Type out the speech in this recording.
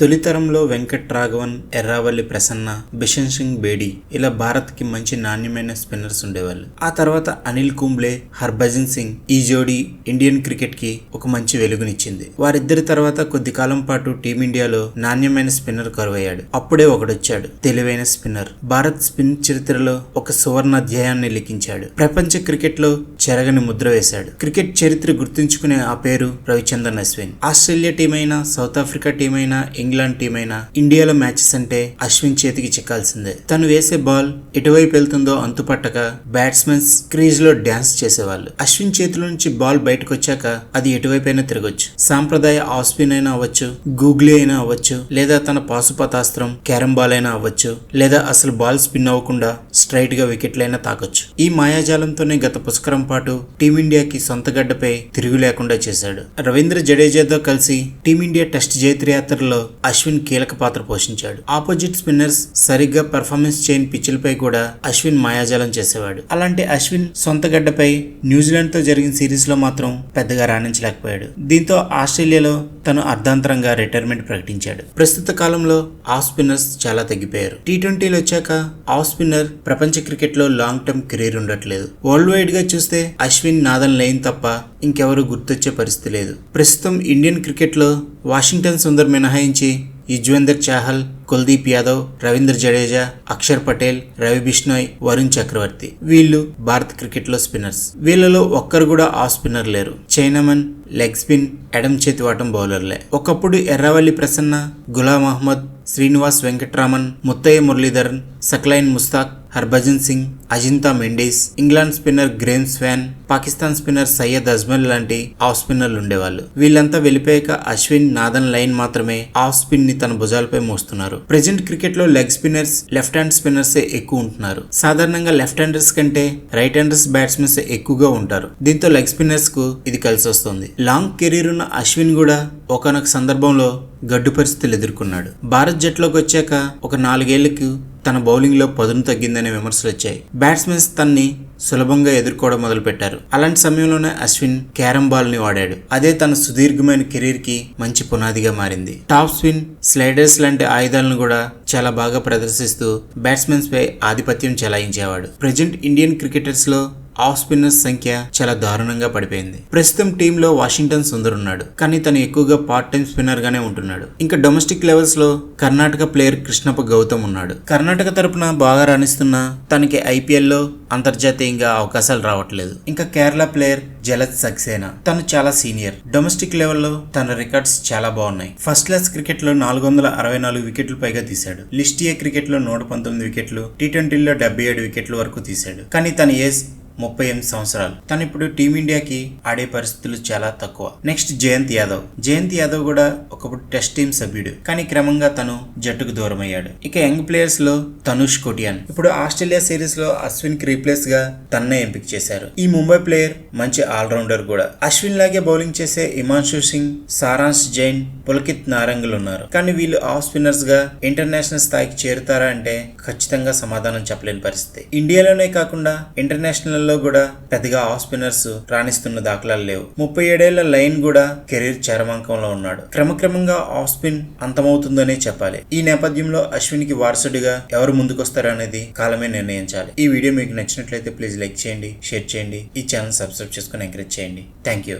తొలితరంలో వెంకట్ రాఘవన్, ఎర్రావల్లి ప్రసన్న, బిషన్ సింగ్ బేడి ఇలా భారత్ కి మంచి నాణ్యమైన స్పిన్నర్స్ ఉండేవాళ్ళు. ఆ తర్వాత అనిల్ కుంబ్లే, హర్భజన్ సింగ్ ఈ జోడీ ఇండియన్ క్రికెట్ కి ఒక మంచి వెలుగునిచ్చింది. వారిద్దరి తర్వాత కొద్ది కాలం పాటు టీమిండియాలో నాణ్యమైన స్పిన్నర్ కరువయ్యాడు. అప్పుడే ఒకడొచ్చాడు, తెలివైన స్పిన్నర్. భారత్ స్పిన్ చరిత్రలో ఒక సువర్ణ అధ్యాయాన్ని లిఖించాడు. ప్రపంచ క్రికెట్ లో చెరగని ముద్ర వేశాడు. క్రికెట్ చరిత్ర గుర్తుంచుకునే ఆ పేరు రవిచంద్రన్ అశ్విన్. ఆస్ట్రేలియా టీం అయినా, సౌత్ ఆఫ్రికా టీం అయినా, ఇంగ్లాండ్ టీం అయినా ఇండియాలో మ్యాచెస్ అంటే అశ్విన్ చేతికి చిక్కాల్సిందే. తను వేసే బాల్ ఎటువైపు వెళ్తుందో అంతుపట్టక బ్యాట్స్మెన్స్ క్రీజ్ లో డాన్స్ చేసేవాళ్ళు. అశ్విన్ చేతిలో నుంచి బాల్ బయటకు వచ్చాక అది ఎటువైపైనా తిరగొచ్చు. సాంప్రదాయ ఆఫ్ స్పిన్ అయినా అవ్వచ్చు, గూగ్లీ అయినా అవ్వచ్చు, లేదా తన పాశుపతాస్త్రం క్యారమ్ బాల్ అయినా అవ్వచ్చు, లేదా అసలు బాల్ స్పిన్ అవ్వకుండా స్ట్రైట్ గా వికెట్లైనా తాకొచ్చు. ఈ మాయాజాలంతోనే గత పుష్కరం పాటు టీమిండియాకి సొంత గడ్డపై తిరుగు లేకుండా చేశాడు. రవీంద్ర జడేజాతో కలిసి టీమిండియా టెస్ట్ జైత్రయాత్రలో అశ్విన్ కీలక పాత్ర పోషించాడు. ఆపోజిట్ స్పిన్నర్స్ సరిగ్గా పెర్ఫార్మెన్స్ చేయని పిచ్చులపై కూడా అశ్విన్ మాయాజాలం చేసేవాడు. అలాంటి అశ్విన్ సొంత గడ్డపై న్యూజిలాండ్ తో జరిగిన సిరీస్ లో మాత్రం పెద్దగా రాణించలేకపోయాడు. దీంతో ఆస్ట్రేలియాలో తను అర్ధాంతరంగా రిటైర్మెంట్ ప్రకటించాడు. ప్రస్తుత కాలంలో ఆఫ్ స్పిన్నర్స్ చాలా తగ్గిపోయారు. టీ20లు వచ్చాక ఆఫ్ స్పిన్నర్ ప్రపంచ క్రికెట్ లో లాంగ్ టర్మ్ కెరీర్ ఉండట్లేదు. వరల్డ్ వైడ్ గా చూస్తే అశ్విన్, నాదన్ లైన్ తప్ప ఇంకెవరు గుర్తొచ్చే పరిస్థితి లేదు. ప్రస్తుతం ఇండియన్ క్రికెట్ లో వాషింగ్టన్ సుందర్ మినహాయించి యుజ్వేందర్ చాహల్, కుల్దీప్ యాదవ్, రవీంద్ర జడేజా, అక్షర్ పటేల్, రవి బిష్ణోయ్, వరుణ్ చక్రవర్తి వీళ్ళు భారత క్రికెట్ లో స్పిన్నర్స్. వీళ్ళలో ఒక్కరు కూడా ఆఫ్ స్పిన్నర్ లేరు. చైనామన్, లెగ్ స్పిన్, ఎడం చేతివాటం బౌలర్లే. ఒకప్పుడు ఎర్రావల్లి Prasanna, Ghulam Ahmed, Srinivas Venkatraman, Muttiah Muralitharan, Saqlain Mushtaq, Harbhajan Singh, Ajantha Mendis, England spinner Graeme Swann, Pakistan spinner Saeed Ajmal లాంటి ఆఫ్ స్పిన్నర్లు ఉండేవాళ్ళు. వీళ్ళంతా వెళ్ళిపోయాక అశ్విన్, నాదన్ లైన్ మాత్రమే ఆఫ్ స్పిన్ ని తన భుజాలపై మోస్తున్నారు. ప్రెజెంట్ క్రికెట్ లో leg spinners, left hand spinners ఎక్కువ ఉంటున్నారు. సాధారణంగా లెఫ్ట్ హ్యాండర్స్ కంటే రైట్ హ్యాండర్స్ బ్యాట్స్మెన్స్ ఎక్కువగా ఉంటారు. దీంతో లెగ్ స్పిన్నర్స్ కు ఇది కలిసి వస్తుంది. లాంగ్ కెరీర్ ఉన్న అశ్విన్ కూడా ఒకనొక సందర్భంలో గడ్డు పరిస్థితులు ఎదుర్కొన్నాడు. భారత్ జట్లోకి వచ్చాక ఒక 4 ఏళ్లకు తన బౌలింగ్ లో పదును తగ్గిందనే విమర్శలు వచ్చాయి. బ్యాట్స్మెన్స్ తన్ని సులభంగా ఎదుర్కోవడం మొదలు పెట్టారు. అలాంటి సమయంలోనే అశ్విన్ క్యారమ్ బాల్ ని వాడాడు. అదే తన సుదీర్ఘమైన కెరీర్ కి మంచి పునాదిగా మారింది. టాప్ స్పిన్, స్లైడర్స్ లాంటి ఆయుధాలను కూడా చాలా బాగా ప్రదర్శిస్తూ బ్యాట్స్మెన్స్ పై ఆధిపత్యం చెలాయించేవాడు. ప్రెజెంట్ ఇండియన్ క్రికెటర్స్ లో ఆఫ్ స్పిన్నర్స్ సంఖ్య చాలా దారుణంగా పడిపోయింది. ప్రస్తుతం టీంలో వాషింగ్టన్ సుందర్ ఉన్నాడు, కానీ తను ఎక్కువగా పార్ట్ టైం స్పిన్నర్ గానే ఉంటున్నాడు. ఇంకా డొమెస్టిక్ లెవెల్స్ లో కర్ణాటక ప్లేయర్ కృష్ణప్ప గౌతమ్ ఉన్నాడు. కర్ణాటక తరపున బాగా రాణిస్తున్నా తనకి ఐపీఎల్ లో అంతర్జాతీయంగా అవకాశాలు రావట్లేదు. ఇంకా కేరళ ప్లేయర్ జలత్ సక్సేనా, తను చాలా సీనియర్. డొమెస్టిక్ లెవెల్లో తన రికార్డ్స్ చాలా బాగున్నాయి. ఫస్ట్ క్లాస్ క్రికెట్ లో 464 వికెట్లు పైగా తీశాడు. లిస్ట్ ఏ క్రికెట్ లో 119 వికెట్లు, టీ20లో 77 వికెట్ల వరకు తీశాడు. కానీ తన ఏజ్ 38 సంవత్సరాలు. తను ఇప్పుడు టీమిండియాకి ఆడే పరిస్థితులు చాలా తక్కువ. నెక్స్ట్ జయంత్ యాదవ్ కూడా ఒకప్పుడు టెస్ట్ టీం సభ్యుడు, కానీ క్రమంగా తను జట్టుకు దూరం అయ్యాడు. ఇక యంగ్ ప్లేయర్స్ లో తనుష్ కోటియాన్. ఇప్పుడు ఆస్ట్రేలియా సిరీస్ లో అశ్విన్ కి రీప్లేస్ గా తన్నే ఎంపిక చేశారు. ఈ ముంబై ప్లేయర్ మంచి ఆల్రౌండర్ కూడా. అశ్విన్ లాగే బౌలింగ్ చేసే హిమాన్షు సింగ్, సారాంశ్ జైన్, పులకిత్ నారంగులు ఉన్నారు. కానీ వీళ్ళు ఆఫ్ స్పిన్నర్స్ గా ఇంటర్నేషనల్ స్థాయికి చేరుతారా అంటే ఖచ్చితంగా సమాధానం చెప్పలేని పరిస్థితి. ఇండియాలోనే కాకుండా ఇంటర్నేషనల్ లో కూడా పెద్దగా ఆఫ్ స్పిన్నర్స్ రాణిస్తున్న దాఖలాలు లేవు. 37 ఏళ్ల లైన్ కూడా కెరీర్ చరమాంకంలో ఉన్నాడు. క్రమక్రమంగా ఆఫ్ స్పిన్ అంతమవుతుందనే చెప్పాలి. ఈ నేపథ్యంలో అశ్విన్ కి వారసుడిగా ఎవరు ముందుకొస్తారో అనేది కాలమే నిర్ణయించాలి. ఈ వీడియో మీకు నచ్చినట్లయితే ప్లీజ్ లైక్ చేయండి, షేర్ చేయండి, ఈ ఛానల్ సబ్స్క్రైబ్ చేసుకుని ఎంకరేజ్ చేయండి. Thank you.